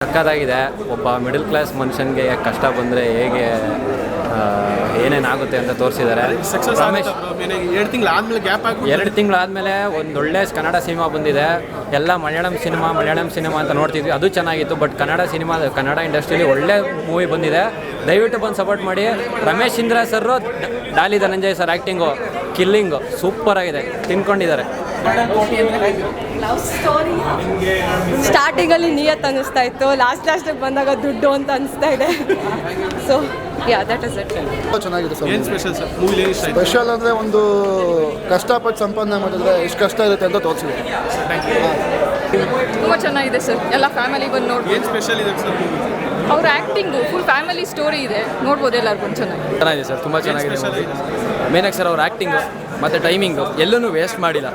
ಸಕ್ಕತ್ತಾಗಿದೆ. ಒಬ್ಬ middle class ಮನುಷ್ಯನಿಗೆ ಕಷ್ಟ ಬಂದರೆ ಹೇಗೆ ಏನೇನಾಗುತ್ತೆ ಅಂತ ತೋರಿಸಿದ್ದಾರೆ. ರಮೇಶ್ 2 ತಿಂಗಳಾದಮೇಲೆ ಒಂದೊಳ್ಳೆ ಕನ್ನಡ ಸಿನಿಮಾ ಬಂದಿದೆ. ಎಲ್ಲ ಮಲಯಾಳಂ ಸಿನಿಮಾ ಅಂತ ನೋಡ್ತಿದ್ವಿ, ಅದು ಚೆನ್ನಾಗಿತ್ತು. ಬಟ್ ಕನ್ನಡ ಇಂಡಸ್ಟ್ರಿಯಲ್ಲಿ ಒಳ್ಳೆ ಮೂವಿ ಬಂದಿದೆ. ದಯವಿಟ್ಟು ಬಂದು ಸಪೋರ್ಟ್ ಮಾಡಿ. Ramesh Indra sir, Daali Dhananjay sir acting killing ಸೂಪರಾಗಿದೆ, ತಿನ್ಕೊಂಡಿದ್ದಾರೆ. ಸ್ಟಾರ್ಟಿಂಗಲ್ಲಿ ನಿಯತ್ ಅನ್ನಿಸ್ತಾ ಇತ್ತು, ಲಾಸ್ಟಿಗೆ ಬಂದಾಗ ದುಡ್ಡು ಅಂತ ಅನಿಸ್ತಾ ಇದೆ. So that is it. ಚೆನ್ನಾಗಿದೆ ಸರ್. ಏನು ಸ್ಪೆಷಲ್ ಸರ್ ಮೂವಿ? ಸ್ಪೆಷಲ್ ಅಂದರೆ ಒಂದು ಕಷ್ಟಪಟ್ಟು ಸಂಪಾದನೆ ಮಾಡಿದ್ರೆ ಎಷ್ಟು ಕಷ್ಟ ಇರುತ್ತೆ ಅಂತ ತೋರಿಸಿದೆ. ತುಂಬ ಚೆನ್ನಾಗಿದೆ ಸರ್, ಎಲ್ಲ ಫ್ಯಾಮಿಲಿ ಬಂದು ನೋಡಿ. ಏನು ಸ್ಪೆಷಲ್ ಇದೆ ಸರ್ ಮೂವಿ? ಅವ್ರ ಆ್ಯಕ್ಟಿಂಗು ಫುಲ್ ಫ್ಯಾಮಿಲಿ ಸ್ಟೋರಿ ಇದೆ, ನೋಡ್ಬೋದು ಎಲ್ಲರೂ ಬಂದು. ಚೆನ್ನಾಗಿದೆ ಸರ್, ತುಂಬ ಚೆನ್ನಾಗಿದೆ. ಮೇನಕ್ ಸರ್ ಅವ್ರ ಆ್ಯಕ್ಟಿಂಗು ಮತ್ತು ಟೈಮಿಂಗು ಎಲ್ಲೂ ವೇಸ್ಟ್ ಮಾಡಿಲ್ಲ,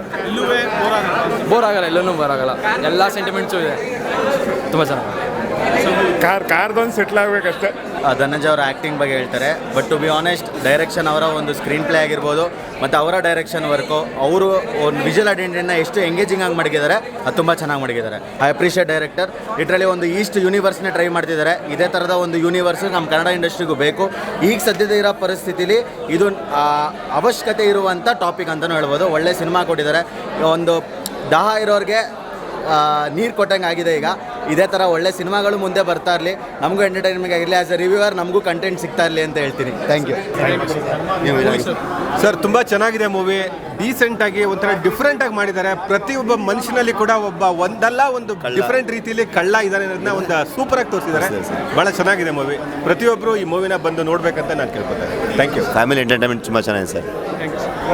ಬೋರ್ ಆಗಲ್ಲ, ಎಲ್ಲೂ ಬೋರ್ ಆಗಲ್ಲ. ಎಲ್ಲ ಸೆಂಟಿಮೆಂಟ್ಸು ಇದೆ, ತುಂಬ ಚೆನ್ನಾಗಿದೆ. ಕಾರ್ದೊಂದು ಸೆಟ್ಲ್ ಆಗಬೇಕಷ್ಟೇ. ಧನಂಜಯ್ ಅವರ ಆ್ಯಕ್ಟಿಂಗ್ ಬಗ್ಗೆ ಹೇಳ್ತಾರೆ. But to be honest, direction ಅವರ ಒಂದು ಸ್ಕ್ರೀನ್ ಪ್ಲೇ ಆಗಿರ್ಬೋದು ಮತ್ತು ಅವರ ಡೈರೆಕ್ಷನ್ ವರ್ಕು, ಅವರು ಒಂದು ವಿಜುವಲ್ ಐಡೆಂಟಿಟಿನ ಎಷ್ಟು ಎಂಗೇಜಿಂಗ್ ಆಗಿ ಮಾಡಿದ್ದಾರೆ, ಅದು ತುಂಬ ಚೆನ್ನಾಗಿ ಮಾಡಿದ್ದಾರೆ. I appreciate director. ಇದರಲ್ಲಿ ಒಂದು ಈಸ್ಟ್ ಯೂನಿವರ್ಸ್ನ ಟ್ರೈ ಮಾಡ್ತಿದ್ದಾರೆ. ಇದೇ ಥರದ ಒಂದು ಯೂನಿವರ್ಸ್ ನಮ್ಮ ಕನ್ನಡ ಇಂಡಸ್ಟ್ರಿಗೂ ಬೇಕು. ಈಗ ಸದ್ಯದ ಇರೋ ಪರಿಸ್ಥಿತಿಲಿ ಇದು ಅವಶ್ಯಕತೆ ಇರುವಂಥ ಟಾಪಿಕ್ ಅಂತಲೂ ಹೇಳ್ಬೋದು. ಒಳ್ಳೆ ಸಿನಿಮಾ ಕೊಟ್ಟಿದ್ದಾರೆ. ಒಂದು ದಾಹ ಇರೋರಿಗೆ ನೀರು ಕೊಟ್ಟಂಗೆ ಆಗಿದೆ. ಈಗ ಇದೇ ಥರ ಒಳ್ಳೆ ಸಿನಿಮಾಗಳು ಮುಂದೆ ಬರ್ತಾ ಇರಲಿ, ನಮಗೂ ಎಂಟರ್ಟೈನ್ಮೆಂಟ್ ಆಗಿರಲಿ. ಆ್ಯಸ್ ಎ ರಿವ್ಯೂವರ್ ನಮಗೂ ಕಂಟೆಂಟ್ ಸಿಗ್ತಾ ಇರಲಿ ಅಂತ ಹೇಳ್ತೀನಿ. Thank you sir. ತುಂಬ ಚೆನ್ನಾಗಿದೆ ಮೂವಿ. ಡೀಸೆಂಟಾಗಿ ಒಂಥರ ಡಿಫ್ರೆಂಟಾಗಿ ಮಾಡಿದ್ದಾರೆ. ಪ್ರತಿಯೊಬ್ಬ ಮನುಷ್ಯನಲ್ಲಿ ಕೂಡ ಒಂದಲ್ಲ ಒಂದು ಡಿಫ್ರೆಂಟ್ ರೀತಿಯಲ್ಲಿ ಕಳ್ಳ ಇದ್ದಾನೆ ಅನ್ನೋದನ್ನ ಒಂದು ಸೂಪರಾಗಿ ತೋರಿಸಿದ್ದಾರೆ. ಭಾಳ ಚೆನ್ನಾಗಿದೆ ಮೂವಿ. ಪ್ರತಿಯೊಬ್ಬರು ಈ ಮೂವಿನ ಬಂದು ನೋಡಬೇಕಂತ ನಾನು ಕೇಳ್ಕೊತೇನೆ. Thank you. ಫ್ಯಾಮಿಲಿ ಎಂಟರ್ಟೈನ್ಮೆಂಟ್ ತುಂಬ ಚೆನ್ನಾಗಿದೆ ಸರ್.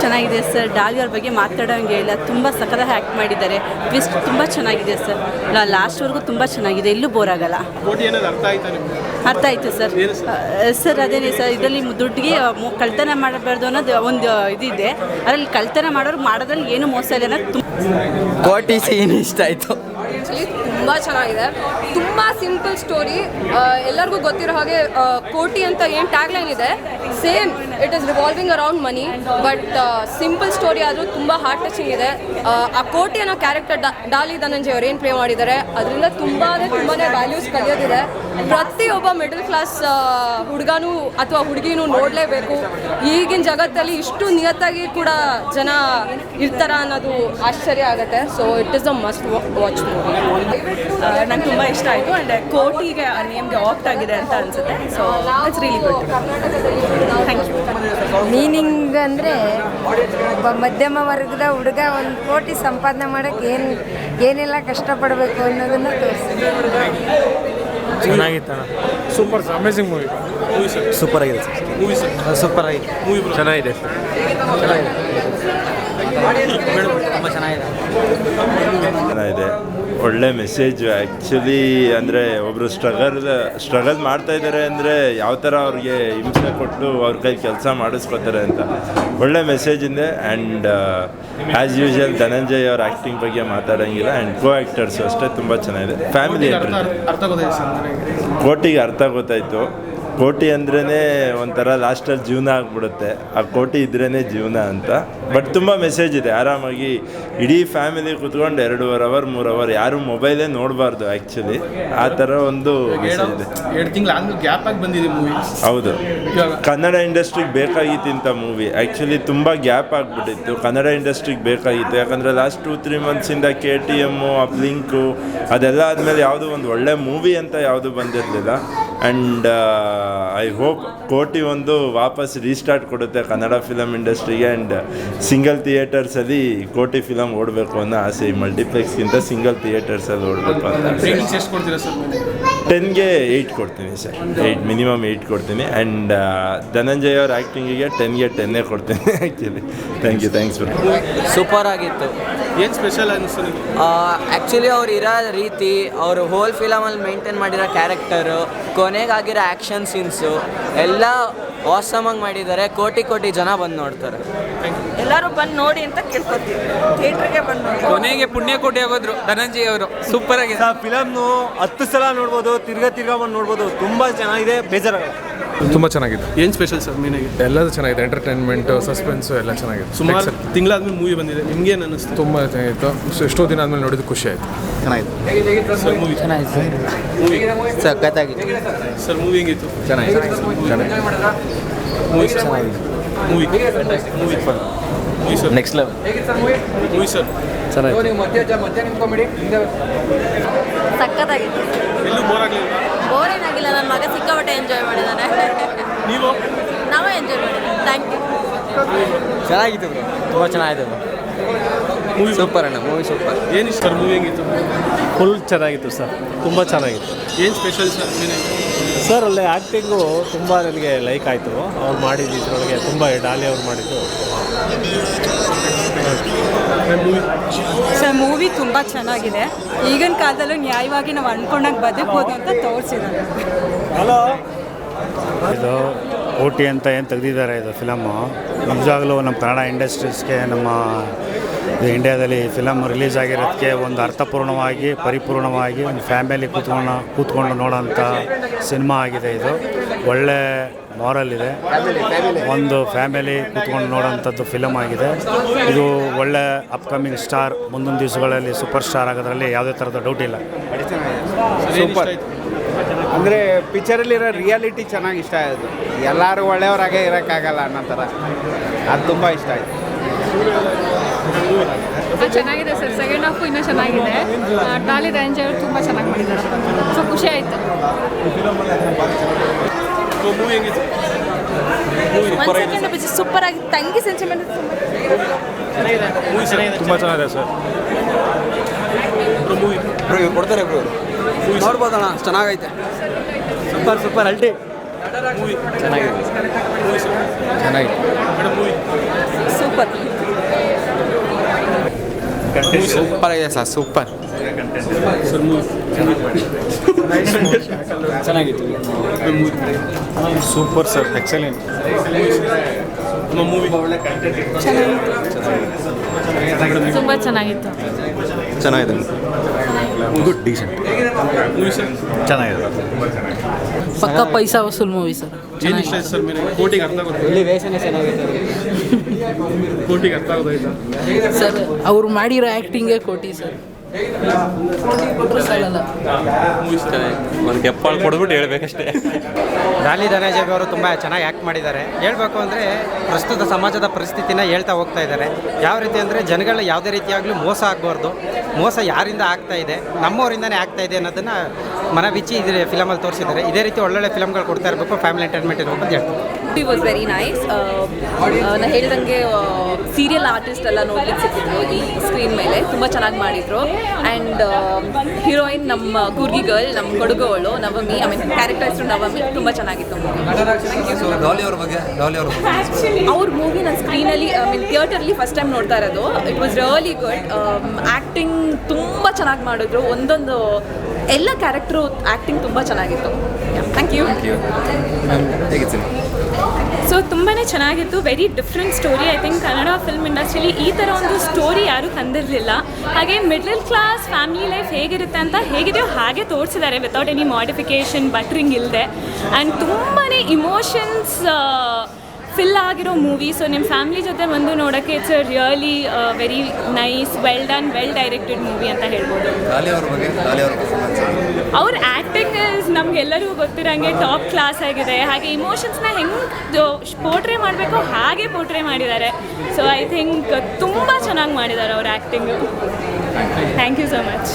ಚೆನ್ನಾಗಿದೆ ಸರ್. ಡಾಲಿ ಅವ್ರ ಬಗ್ಗೆ ಮಾತಾಡೋಂಗೆ ಇಲ್ಲ, ತುಂಬ ಸಖತ್ತಾಗಿ ಆ್ಯಕ್ಟ್ ಮಾಡಿದ್ದಾರೆ. ಟ್ವಿಸ್ಟ್ ತುಂಬ ಚೆನ್ನಾಗಿದೆ ಸರ್. ಲಾಸ್ಟ್ವರೆಗೂ ತುಂಬ ಚೆನ್ನಾಗಿದೆ, ಎಲ್ಲೂ ಬೋರ್ ಆಗಲ್ಲ. ಅರ್ಥ ಆಯಿತು ಸರ್. ಸರ್ ಅದೇನೇ ಸರ್, ಇದರಲ್ಲಿ ದುಡ್ಡಿಗೆ ಕಳ್ತನ ಮಾಡಬಾರ್ದು ಅನ್ನೋದು ಒಂದು ಇದಿದೆ. ಅದರಲ್ಲಿ ಕಳ್ತನ ಮಾಡೋರು ಮಾಡೋದ್ರಲ್ಲಿ ಏನು ಮೋಸ ಇಲ್ಲ ಅನ್ನೋದು ಕೋಟಿ ಸೀನ್ ಇಷ್ಟ ಆಯಿತು. ತುಂಬ ಚೆನ್ನಾಗಿದೆ, ತುಂಬ ಸಿಂಪಲ್ ಸ್ಟೋರಿ. ಎಲ್ಲರಿಗೂ ಗೊತ್ತಿರೋ ಹಾಗೆ ಕೋಟಿ ಅಂತ ಏನು ಟ್ಯಾಗ್ಲೈನ್ ಇದೆ, same it is revolving around money. But simple story ಆದರೂ ತುಂಬ ಹಾರ್ಟ್ ಟಚಿಂಗ್ ಇದೆ. ಆ ಕೋಟಿ ಅನ್ನೋ ಕ್ಯಾರೆಕ್ಟರ್ ಡಾಲಿ ಧನಂಜಯ್ ಅವ್ರು ಏನು ಪ್ಲೇ ಮಾಡಿದ್ದಾರೆ, ಅದರಿಂದ ತುಂಬಾ ವ್ಯಾಲ್ಯೂಸ್ ಕಲಿಯೋದಿದೆ. ಪ್ರತಿಯೊಬ್ಬ ಮಿಡಲ್ ಕ್ಲಾಸ್ ಹುಡುಗನೂ ಅಥವಾ ಹುಡುಗಿನೂ ನೋಡಲೇಬೇಕು. ಈಗಿನ ಜಗತ್ತಲ್ಲಿ ಇಷ್ಟು ನಿಯತ್ತಾಗಿ ಕೂಡ ಜನ ಇರ್ತಾರ ಅನ್ನೋದು ಆಶ್ಚರ್ಯ ಆಗುತ್ತೆ. So it is a must watch movie. ನಂಗೆ ತುಂಬ ಇಷ್ಟ ಆಯಿತು. ಆ್ಯಂಡ್ ಕೋಟಿಗೆ ನೇಮ್ಗೆ ಆಪ್ಟ್ ಆಗಿದೆ ಅಂತ ಅನಿಸುತ್ತೆ. So it's really good. Thank you. Meaning ಅಂದರೆ ಒಬ್ಬ ಮಧ್ಯಮ ವರ್ಗದ ಹುಡುಗ 1 ಕೋಟಿ ಸಂಪಾದನೆ ಮಾಡೋಕ್ಕೆ ಏನೆಲ್ಲ ಕಷ್ಟಪಡಬೇಕು ಅನ್ನೋದನ್ನು ತೋರಿಸ್ತೀವಿ. ಚೆನ್ನಾಗಿತ್ತಣ್ಣ. Super, amazing movie. ಸೂಪರ್ ಆಗಿದೆ ಸರ್. ಮೂವಿ ಸರ್ ಸೂಪರ್ ಆಗಿದೆ. ಮೂವಿ ಚೆನ್ನಾಗಿದೆ ಸರ್. ತುಂಬ ಚೆನ್ನಾಗಿದೆ. ಒಳ್ಳೆ ಮೆಸೇಜು. ಆ್ಯಕ್ಚುಲಿ ಅಂದರೆ ಒಬ್ಬರು ಸ್ಟ್ರಗಲ್ ಮಾಡ್ತಾ ಇದ್ದಾರೆ ಅಂದರೆ ಯಾವ ಥರ ಅವ್ರಿಗೆ ಹಿಂಸೆ ಕೊಟ್ಟು ಅವ್ರ ಕೈ ಕೆಲಸ ಮಾಡಿಸ್ಕೊತಾರೆ ಅಂತ ಒಳ್ಳೆ ಮೆಸೇಜ್ ಇದೆ. ಆ್ಯಂಡ್ ಆ್ಯಸ್ ಯೂಶುವಲ್ ಧನಂಜಯ್ ಅವ್ರ ಆ್ಯಕ್ಟಿಂಗ್ ಬಗ್ಗೆ ಮಾತಾಡೋಂಗಿಲ್ಲ. ಆ್ಯಂಡ್ ಕೋ ಆ್ಯಕ್ಟರ್ಸು ಅಷ್ಟೇ ತುಂಬ ಚೆನ್ನಾಗಿದೆ. ಫ್ಯಾಮಿಲಿ ಕೋಟಿಗೆ ಅರ್ಥ ಗೊತ್ತಾಯಿತು. ಕೋಟಿ ಅಂದ್ರೇ ಒಂಥರ ಲಾಸ್ಟಲ್ಲಿ ಜೀವನ ಆಗಿಬಿಡುತ್ತೆ. ಆ ಕೋಟಿ ಇದ್ರೇ ಜೀವನ ಅಂತ. ಬಟ್ ತುಂಬ ಮೆಸೇಜ್ ಇದೆ. ಆರಾಮಾಗಿ ಇಡೀ ಫ್ಯಾಮಿಲಿ ಕೂತ್ಕೊಂಡು 2.5 ಅವರ್ 3 ಅವರ್ ಯಾರು ಮೊಬೈಲೇ ನೋಡಬಾರ್ದು ಆ್ಯಕ್ಚುಲಿ. ಆ ಥರ ಒಂದು ಮೆಸೇಜ್ ಇದೆ. 2 ತಿಂಗಳು ಗ್ಯಾಪ್ ಆಗಿ ಬಂದಿದೆ ಮೂವಿ. ಹೌದು, ಕನ್ನಡ ಇಂಡಸ್ಟ್ರಿಗೆ ಬೇಕಾಗಿತ್ತು ಇಂಥ ಮೂವಿ. ಆ್ಯಕ್ಚುಲಿ ತುಂಬ ಗ್ಯಾಪ್ ಆಗಿಬಿಟ್ಟಿತ್ತು. ಕನ್ನಡ ಇಂಡಸ್ಟ್ರಿಗೆ ಬೇಕಾಗಿತ್ತು. ಯಾಕಂದರೆ ಲಾಸ್ಟ್ 2-3 ಮಂತ್ಸಿಂದ KTM, ಅಪ್ಲಿಂಕು ಅದೆಲ್ಲ ಆದಮೇಲೆ ಯಾವುದೂ ಒಂದು ಒಳ್ಳೆ ಮೂವಿ ಅಂತ ಯಾವುದೂ ಬಂದಿರಲಿಲ್ಲ. ಆ್ಯಂಡ್ ಐ ಹೋಪ್ ಕೋಟಿ ಒಂದು ವಾಪಸ್ ರೀಸ್ಟಾರ್ಟ್ ಕೊಡುತ್ತೆ ಕನ್ನಡ ಫಿಲಮ್ ಇಂಡಸ್ಟ್ರಿಗೆ. ಆ್ಯಂಡ್ ಸಿಂಗಲ್ ಥಿಯೇಟರ್ಸಲ್ಲಿ ಕೋಟಿ ಫಿಲಮ್ ಓಡಬೇಕು ಅನ್ನೋ ಆಸೆ. ಮಲ್ಟಿಪ್ಲೆಕ್ಸ್ಗಿಂತ ಸಿಂಗಲ್ ಥಿಯೇಟರ್ಸಲ್ಲಿ ಓಡಬೇಕು ಅಂತ. 10ಗೆ 8 ಕೊಡ್ತೀನಿ ಸರ್. 8 ಮಿನಿಮಮ್ 8 ಕೊಡ್ತೀನಿ. ಆ್ಯಂಡ್ ಧನಂಜಯ್ ಅವ್ರ ಆ್ಯಕ್ಟಿಂಗಿಗೆ 10ಗೆ 10 ಕೊಡ್ತೀನಿ actually. Thank you. Thanks for. Super ಆಗಿತ್ತು. ಏನು ಸ್ಪೆಷಲ್ ಅನಿಸ್ತು? ಆ್ಯಕ್ಚುಲಿ ಅವ್ರು ಇರೋ ರೀತಿ, ಅವರು ಹೋಲ್ ಫಿಲಮಲ್ಲಿ ಮೇಂಟೈನ್ ಮಾಡಿರೋ ಕ್ಯಾರೆಕ್ಟರು, ಕೊನೆಗಾಗಿರೋ ಆ್ಯಕ್ಷನ್ ಸೀನ್ಸು ಎಲ್ಲ ಆಸಮಾಗಿ ಮಾಡಿದ್ದಾರೆ. ಕೋಟಿ ಜನ ಬಂದು ನೋಡ್ತಾರೆ. ಎಲ್ಲರೂ ಬಂದು ನೋಡಿ ಅಂತ ಕೇಳ್ಕೊತೀವಿ. ಥಿಯೇಟ್ರಿಗೆ ಬಂದು ನೋಡಿ. ಕೊನೆಗೆ ಪುಣ್ಯಕೋಟಿ ಆಗೋದ್ರು ಧನಂಜಯ್ ಅವರು. ಸೂಪರ್ ಆಗಿದೆ. ಫಿಲಮ್ನು 10 ಸಲ ನೋಡ್ಬೋದು, ತಿರ್ಗಾ ಬಂದು ನೋಡ್ಬೋದು. ತುಂಬ ಚೆನ್ನಾಗಿದೆ, ಬೇಜಾರಾಗಲ್ಲ. ತುಂಬ ಚೆನ್ನಾಗಿದೆ. ಏನು ಸ್ಪೆಷಲ್ ಸರ್ ಮೀನಿಗೆ? ಎಲ್ಲದೂ ಚೆನ್ನಾಗಿದೆ. ಎಂಟರ್ಟೈನ್ಮೆಂಟು, ಸಸ್ಪೆನ್ಸು ಎಲ್ಲ ಚೆನ್ನಾಗಿದೆ. ಸುಮಾರು ತಿಂಗಳಾದ್ಮೇಲೆ ಮೂವಿ ಬಂದಿದೆ, ನಿಮ್ಗೇನು ಅನ್ನಿಸ್ತು? ತುಂಬ ಚೆನ್ನಾಗಿತ್ತು. ಎಷ್ಟೋ ದಿನ ಆದಮೇಲೆ ನೋಡಿದ್ದು ಖುಷಿ ಆಯಿತು. ಚೆನ್ನಾಗಿತ್ತು ಸರ್ ಮೂವಿ ಸಖತ್ತಾಗಿತ್ತು ಸರ್ ಮೂವಿ ಹೆಂಗಿತ್ತು ಚೆನ್ನಾಗಿತ್ತು movie movie movie movie sir next level movie sir ಸಖತ್ತಾಗಿತ್ತು. ಎಲ್ಲೂ ಬೋರ್ ಆಗಲಿಲ್ಲ ಬೋರ್ ಏನಾಗಿಲ್ಲ, ನನ್ನ ಮಗ ಸಿಕ್ಕಾಪಟ್ಟೆ ಎಂಜಾಯ್ ಮಾಡಿದ್ದಾನೆ. ನೀವು ನಾವೇ ಎಂಜಾಯ್ ಮಾಡಿದ್ವಿ. Thank you. ಚೆನ್ನಾಗಿತ್ತು ತುಂಬ ಚೆನ್ನಾಗಿತ್ತು ಮೂವಿ ಸೂಪರ್ ಅಣ್ಣ ಮೂವಿ ಸೂಪರ್ ಏನು ಸರ್ ಮೂವಿ ಹೆಂಗಿತ್ತು ಫುಲ್ ಚೆನ್ನಾಗಿತ್ತು ಸರ್, ತುಂಬ ಚೆನ್ನಾಗಿತ್ತು ಏನು ಸ್ಪೆಷಲ್ ಸರ್ ಸರ್. ಅಲ್ಲಿ ಆ್ಯಕ್ಟಿಂಗು ತುಂಬ ನನಗೆ ಲೈಕ್ ಆಯಿತು. ಅವ್ರು ಮಾಡಿದ್ದು ಇದರೊಳಗೆ ತುಂಬ ಡಾಲಿ ಅವ್ರು ಮಾಡಿದ್ದು. ಸರ್ ಮೂವಿ ತುಂಬ ಚೆನ್ನಾಗಿದೆ. ಈಗಿನ ಕಾಲದಲ್ಲೂ ನ್ಯಾಯವಾಗಿ ನಾವು ಅಂದ್ಕೊಂಡಂಗೆ ಬದುಕ್ಬೋದು ಅಂತ ತೋರಿಸಿದ್ದಾರೆ. ಇದು OT ಅಂತ ಏನು ತೆಗೆದಿದ್ದಾರೆ ಇದು ಫಿಲಮ್ಮು, ನಿಜವಾಗ್ಲೂ ನಮ್ಮ ಕನ್ನಡ ಇಂಡಸ್ಟ್ರೀಸ್ಗೆ, ನಮ್ಮ ಇಂಡಿಯಾದಲ್ಲಿ ಫಿಲಮ್ ರಿಲೀಸ್ ಆಗಿರೋದಕ್ಕೆ ಒಂದು ಅರ್ಥಪೂರ್ಣವಾಗಿ ಪರಿಪೂರ್ಣವಾಗಿ ಒಂದು ಫ್ಯಾಮಿಲಿ ಕೂತ್ಕೊಂಡು ನೋಡೋಂಥ ಸಿನಿಮಾ ಆಗಿದೆ. ಇದು ಒಳ್ಳೆ ಮಾರಲ್ ಇದೆ, ಒಂದು ಫ್ಯಾಮಿಲಿ ಕೂತ್ಕೊಂಡು ನೋಡೋಂಥದ್ದು ಫಿಲಮ್ ಆಗಿದೆ. ಇದು ಒಳ್ಳೆ ಅಪ್ಕಮಿಂಗ್ ಸ್ಟಾರ್, ಮುಂದಿನ ದಿವಸಗಳಲ್ಲಿ ಸೂಪರ್ ಸ್ಟಾರ್ ಆಗೋದ್ರಲ್ಲಿ ಯಾವುದೇ ಥರದ ಡೌಟ್ ಇಲ್ಲ. ಸೂಪರ್ ಅಂದರೆ ಪಿಕ್ಚರಲ್ಲಿರೋ ರಿಯಾಲಿಟಿ ಚೆನ್ನಾಗಿ ಇಷ್ಟ ಆಯಿತು. ಎಲ್ಲರೂ ಒಳ್ಳೆಯವರಾಗೇ ಇರೋಕ್ಕಾಗಲ್ಲ ಅನ್ನೋ ಥರ ಅದು ತುಂಬ ಇಷ್ಟ ಆಯಿತು. ಚೆನ್ನಾಗಿದೆ ಸರ್. ಸೆಕೆಂಡ್ ಹಾಫು ಇನ್ನೂ ಚೆನ್ನಾಗಿದೆ. ಡಾಲಿ ರೇಂಜ್ ಅವರು ತುಂಬ ಚೆನ್ನಾಗಿ ಮಾಡಿದ್ದಾರೆ. ಸೊ ಖುಷಿ ಆಯಿತು. ಮೂವಿ ಹೆಂಗಿತ್ತು ಸೂಪರ್ ಆಗಿ ತಂಗಿ ಸೆಂಟಿಮೆಂಟ್ ಮೂವಿ ಸರ್ ತುಂಬ ಚೆನ್ನಾಗಿದೆ ಸರ್. ಮೂವಿ ಕೊಡ್ತಾರೆ ನೋಡ್ಬೋದಣ್ಣ, ಚೆನ್ನಾಗೈತೆ. ಸೂಪರ್ ಅಲ್ಟಿ ಮೂವಿ ಚೆನ್ನಾಗಿದೆ ಮೂವಿ ಸರ್ ಚೆನ್ನಾಗಿದೆ ಮೇಡಮ್ ಮೂವಿ ಸೂಪರ್. ಸೂಪರ್ ಆಗಿದೆ ಸರ್, ಸೂಪರ್ ಸರ್ ಮೂವಿ ಚೆನ್ನಾಗಿತ್ತು. Super sir, excellent. ನಮ್ಮ ಮೂವಿ ತುಂಬ ಚೆನ್ನಾಗಿತ್ತು. ಚೆನ್ನಾಗಿದೆ, ಗುಡ್ ಡೀಸೆಂಟ್ ಮೂವಿ ಸರ್ ಚೆನ್ನಾಗಿದೆ. ಪಕ್ಕ ಪೈಸಾ ವಸೂಲ್ ಮೂವಿ ಸರ್. ಏನು ಇಷ್ಟ ಆಯ್ತು ಸರ್ ಮೇಲೆ ಕೋಟಿಗೆ ಅರ್ಥ ಆಗೋದು ಕೋಟಿಗೆ ಅರ್ಥ ಆಗೋದಾಯ್ತಾ ಸರ್ ಅವ್ರು ಮಾಡಿರೋ ಆ್ಯಕ್ಟಿಂಗೇ ಕೋಟಿ ಸರ್. ಒಂದು ಕೆಪ್ಪಾಳು ಕೊಡ್ಬಿಟ್ಟು ಹೇಳ್ಬೇಕಷ್ಟೇ. ಡಾಲಿ ಧನಂಜಯ್ ಅವರು ತುಂಬ ಚೆನ್ನಾಗಿ ಆ್ಯಕ್ಟ್ ಮಾಡಿದ್ದಾರೆ. ಹೇಳ್ಬೇಕು ಅಂದರೆ ಪ್ರಸ್ತುತ ಸಮಾಜದ ಪರಿಸ್ಥಿತಿನ ಹೇಳ್ತಾ ಹೋಗ್ತಾ ಇದ್ದಾರೆ. ಯಾವ ರೀತಿ ಅಂದರೆ ಜನಗಳ ಯಾವುದೇ ರೀತಿಯಾಗಲೂ ಮೋಸ ಆಗಬಾರ್ದು, ಮೋಸ ಯಾರಿಂದ ಆಗ್ತಾ ಇದೆ, ನಮ್ಮವರಿಂದನೇ ಆಗ್ತಾ ಇದೆ ಅನ್ನೋದನ್ನು ಮನಬಿಚ್ಚಿ ಇದೇ ಫಿಲಮಲ್ಲಿ ತೋರಿಸಿದ್ದಾರೆ. ಇದೇ ರೀತಿ ಒಳ್ಳೊಳ್ಳೆ ಫಿಲಮ್ಗಳು ಕೊಡ್ತಾ ಇರಬೇಕು, ಫ್ಯಾಮಿಲಿ ಎಂಟರ್ಟೈನ್ಮೆಂಟ್ ಇರಬೇಕು ಅಂತ ಹೇಳ್ತಾರೆ. It was very nice. ನಾನು ಹೇಳ್ದಂಗೆ ಸೀರಿಯಲ್ ಆರ್ಟಿಸ್ಟ್ ಎಲ್ಲ ನೋಡ್ಲಿಕ್ಕೆ ಸಿಕ್ಕಿದ್ರು ಈ ಸ್ಕ್ರೀನ್ ಮೇಲೆ. ತುಂಬ ಚೆನ್ನಾಗಿ ಮಾಡಿದರು. ಆ್ಯಂಡ್ ಹೀರೋಯಿನ್ ನಮ್ಮ ಕೂರ್ಗಿ ಗರ್ಲ್, ನಮ್ಮ ಕೊಡುಗೋಳು ನವಮಿ, ಕ್ಯಾರೆಕ್ಟರ್ ಹೆಸರು ನವಮಿ. ತುಂಬ ಚೆನ್ನಾಗಿತ್ತು ಅವ್ರ ಮೂವಿ ನಾನು ಸ್ಕ್ರೀನಲ್ಲಿ ಥಿಯೇಟರ್ಲಿ ಫಸ್ಟ್ ಟೈಮ್ ನೋಡ್ತಾ ಇರೋದು. It was really good. Acting ತುಂಬ ಚೆನ್ನಾಗಿ ಮಾಡಿದ್ರು. ಒಂದೊಂದು ಎಲ್ಲ ಕ್ಯಾರೆಕ್ಟ್ರು ಆ್ಯಕ್ಟಿಂಗ್ ತುಂಬ ಚೆನ್ನಾಗಿತ್ತು. Thank you. ಸೊ ತುಂಬಾ ಚೆನ್ನಾಗಿತ್ತು. Very different story. I think Kannada film ಇಂಡಸ್ಟ್ರಿಲಿ ಈ ಥರ ಒಂದು ಸ್ಟೋರಿ ಯಾರೂ ತಂದಿರಲಿಲ್ಲ. ಹಾಗೆ ಮಿಡ್ಲ್ ಕ್ಲಾಸ್ ಫ್ಯಾಮಿಲಿ ಲೈಫ್ ಹೇಗಿರುತ್ತೆ ಅಂತ ಹೇಗಿದೆಯೋ ಹಾಗೆ ತೋರಿಸಿದ್ದಾರೆ, ವಿತೌಟ್ ಎನಿ ಮಾಡಿಫಿಕೇಷನ್, ಬಟ್ರಿಂಗ್ ಇಲ್ಲದೆ. ಆ್ಯಂಡ್ ತುಂಬಾ ಇಮೋಷನ್ಸ್ ಫಿಲ್ ಆಗಿರೋ ಮೂವಿ. ಸೊ ನಿಮ್ಮ ಫ್ಯಾಮಿಲಿ ಜೊತೆ ಬಂದು ನೋಡೋಕ್ಕೆ it's a really very nice, well done, well directed movie ಅಂತ ಹೇಳ್ಬೋದು. ಅವ್ರ ಆ್ಯಕ್ಟಿಂಗ್ ನಮಗೆಲ್ಲರಿಗೂ ಗೊತ್ತಿರೋಂಗೆ ಟಾಪ್ ಕ್ಲಾಸ್ ಆಗಿದೆ. ಹಾಗೆ ಇಮೋಷನ್ಸ್ನ ಹೆಂಗೆ ಪೋರ್ಟ್ರೇ ಮಾಡಬೇಕು ಹಾಗೆ ಪೋರ್ಟ್ರೇ ಮಾಡಿದ್ದಾರೆ. ಸೊ ಐ ಥಿಂಕ್ ತುಂಬ ಚೆನ್ನಾಗಿ ಮಾಡಿದ್ದಾರೆ ಅವ್ರ acting. Thank you so much.